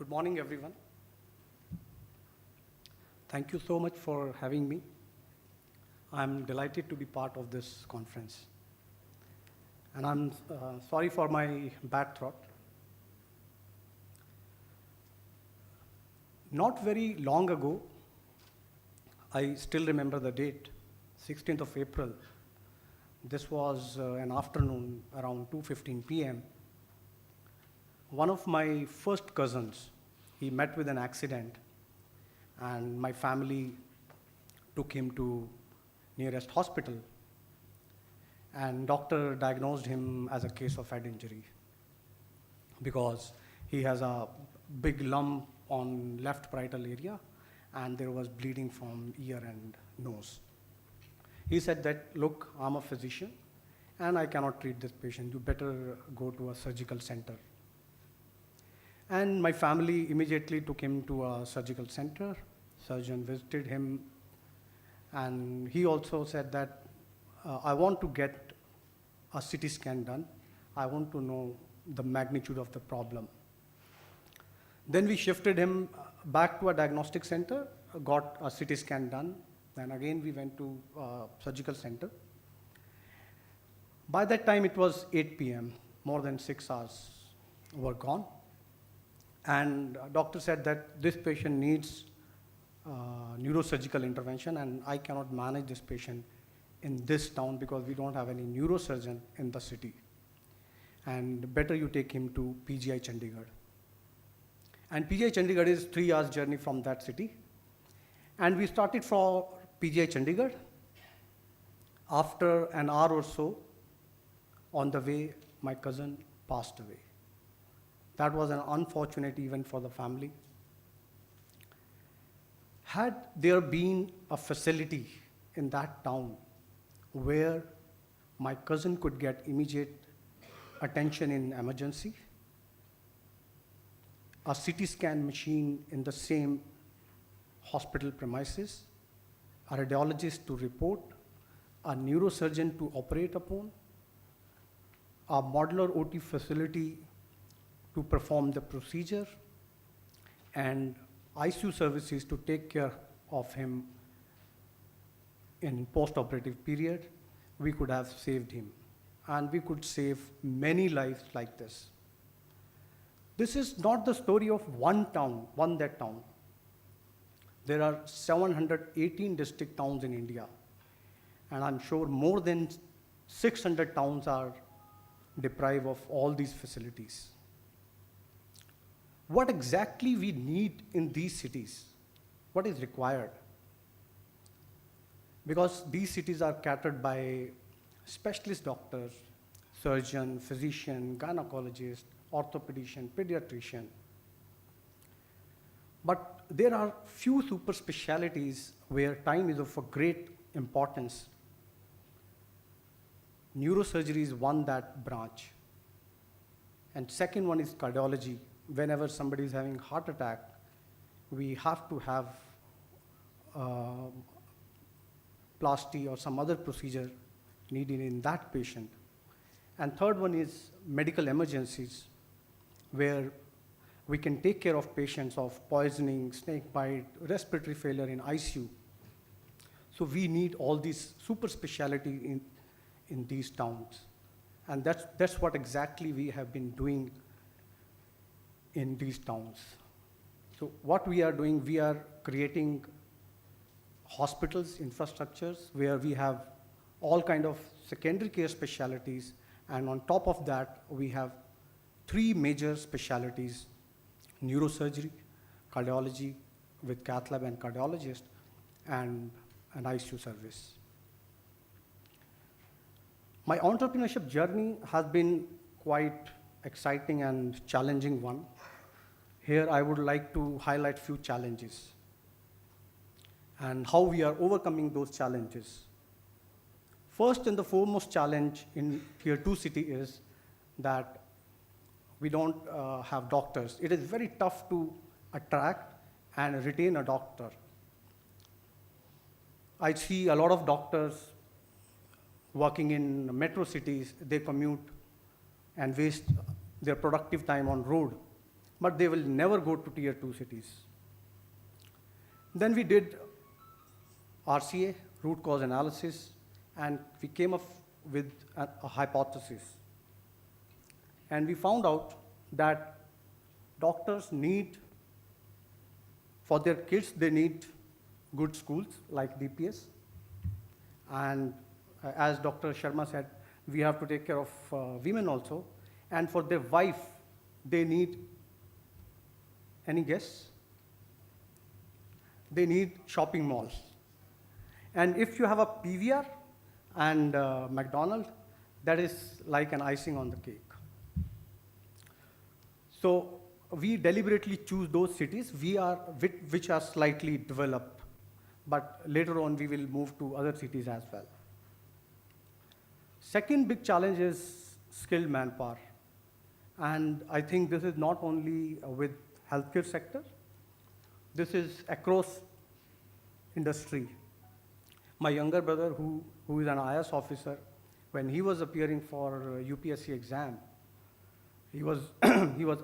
Good morning, everyone. Thank you so much for having me. I'm delighted to be part of this conference. And I'm sorry for my bad throat. Not very long ago, I still remember the date, 16th of April. This was an afternoon around 2:15 p.m. One of my first cousins, he met with an accident, and my family took him to nearest hospital, and doctor diagnosed him as a case of head injury because he has a big lump on left parietal area, and there was bleeding from ear and nose. He said that, look, I'm a physician, and I cannot treat this patient. You better go to a surgical center. And my family immediately took him to a surgical center. Surgeon visited him, and he also said that, I want to get a CT scan done. I want to know the magnitude of the problem. Then we shifted him back to a diagnostic center, got a CT scan done, and again we went to a surgical center. By that time it was 8 p.m., more than 6 hours were gone. And doctor said that this patient needs neurosurgical intervention, and I cannot manage this patient in this town because we don't have any neurosurgeon in the city. And better you take him to PGI Chandigarh. And PGI Chandigarh is 3 hours journey from that city. And we started for PGI Chandigarh. After an hour or so, on the way, my cousin passed away. That was an unfortunate event for the family. Had there been a facility in that town where my cousin could get immediate attention in emergency, a CT scan machine in the same hospital premises, a radiologist to report, a neurosurgeon to operate upon, a modular OT facility to perform the procedure, and ICU services to take care of him in post-operative period, we could have saved him. And we could save many lives like this. This is not the story of one town, that town. There are 718 district towns in India, and I'm sure more than 600 towns are deprived of all these facilities. What exactly we need in these cities? What is required? Because these cities are catered by specialist doctors, surgeon, physician, gynecologist, orthopedician, pediatrician. But there are few super specialties where time is of a great importance. Neurosurgery is one that branch. And second one is cardiology. Whenever somebody is having heart attack, we have to have plasty or some other procedure needed in that patient. And third one is medical emergencies, where we can take care of patients of poisoning, snake bite, respiratory failure in ICU. So we need all these super specialty in these towns. And that's what exactly we have been doing in these towns. So what we are doing, we are creating hospitals, infrastructures, where we have all kind of secondary care specialties, and on top of that, we have 3 major specialties: neurosurgery, cardiology with cath lab and cardiologist, and an ICU service. My entrepreneurship journey has been quite exciting and challenging one. Here I would like to highlight few challenges and how we are overcoming those challenges. First and the foremost challenge in Tier 2 city is that we don't have doctors. It is very tough to attract and retain a doctor. I see a lot of doctors working in metro cities. They commute and waste their productive time on road. but they will never go to tier 2 cities. Then we did RCA, root cause analysis, and we came up with a hypothesis. And we found out that doctors need, for their kids, they need good schools like DPS. And as Dr. Sharma said, we have to take care of women also. And for their wife, they need, any guess? They need shopping malls. And if you have a PVR and McDonald's, that is like an icing on the cake. So we deliberately choose those cities which are slightly developed, but later on we will move to other cities as well. Second big challenge is skilled manpower. And I think this is not only with healthcare sector, this is across industry. My younger brother, who is an IAS officer, when he was appearing for UPSC exam, he was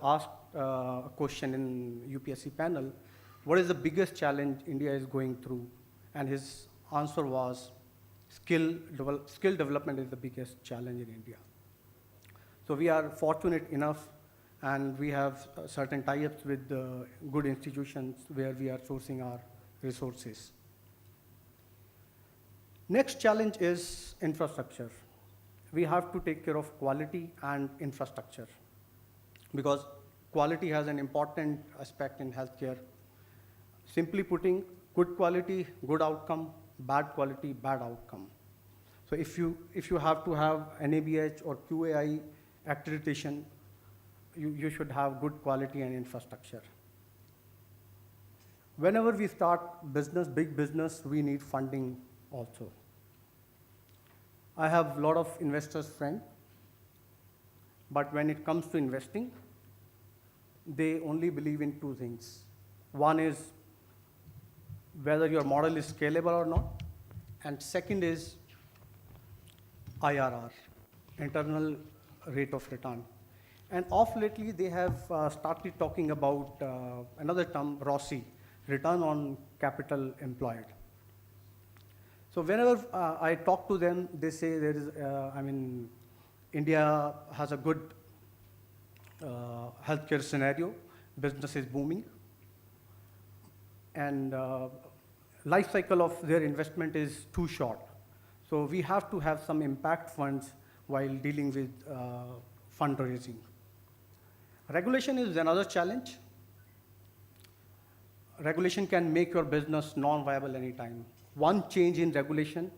asked a question in UPSC panel, what is the biggest challenge India is going through? And his answer was, skill development is the biggest challenge in India. So we are fortunate enough, and we have certain tie-ups with good institutions where we are sourcing our resources. Next challenge is infrastructure. We have to take care of quality and infrastructure, because quality has an important aspect in healthcare. Simply putting, good quality, good outcome, bad quality, bad outcome. So if you have to have NABH or QAI accreditation, you should have good quality and infrastructure. Whenever we start business, big business, we need funding also. I have a lot of investors friends, but when it comes to investing, they only believe in two things. One is whether your model is scalable or not, and second is IRR, internal rate of return. And of lately, they have started talking about another term, ROCE, return on capital employed. So whenever I talk to them, they say there is, India has a good healthcare scenario, business is booming, and life cycle of their investment is too short. So we have to have some impact funds while dealing with fundraising. Regulation is another challenge. Regulation can make your business non-viable anytime. One change in regulation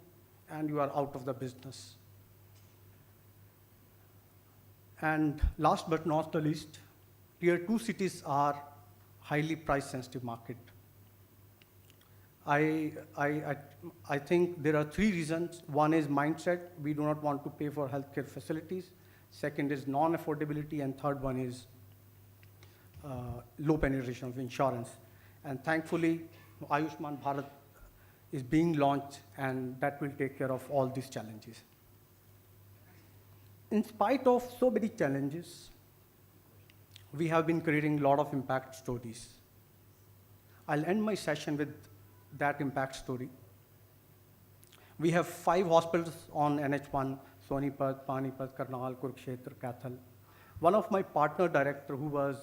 and you are out of the business. And last but not the least, tier 2 cities are highly price sensitive market. I think there are three reasons. One is mindset. We do not want to pay for healthcare facilities. Second is non-affordability, and third one is low penetration of insurance. And thankfully, Ayushman Bharat is being launched, and that will take care of all these challenges. In spite of so many challenges, we have been creating a lot of impact stories. I'll end my session with that impact story. We have 5 hospitals on NH1, Sonipat, Panipat, Karnal, Kurukshetra, Kathal. One of my partner director who was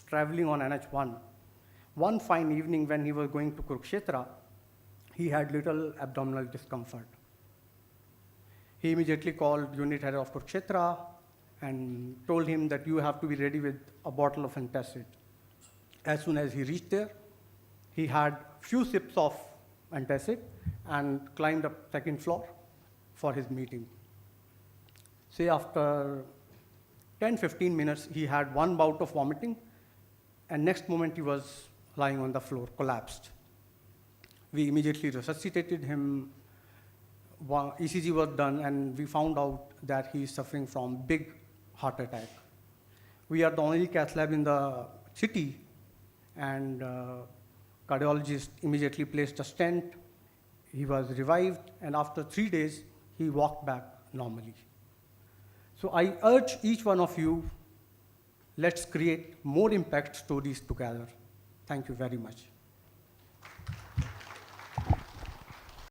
traveling on NH1, one fine evening when he was going to Kurukshetra, he had little abdominal discomfort. He immediately called unit head of Kurukshetra and told him that you have to be ready with a bottle of antacid. As soon as he reached there, he had few sips of antacid and climbed up second floor for his meeting. Say after 10-15 minutes, he had one bout of vomiting, and next moment he was lying on the floor, collapsed. We immediately resuscitated him. ECG was done, and we found out that he is suffering from big heart attack. We are the only cath lab in the city, and cardiologist immediately placed a stent. He was revived, and after 3 days, he walked back normally. So I urge each one of you Let's create more impact stories together. Thank you very much.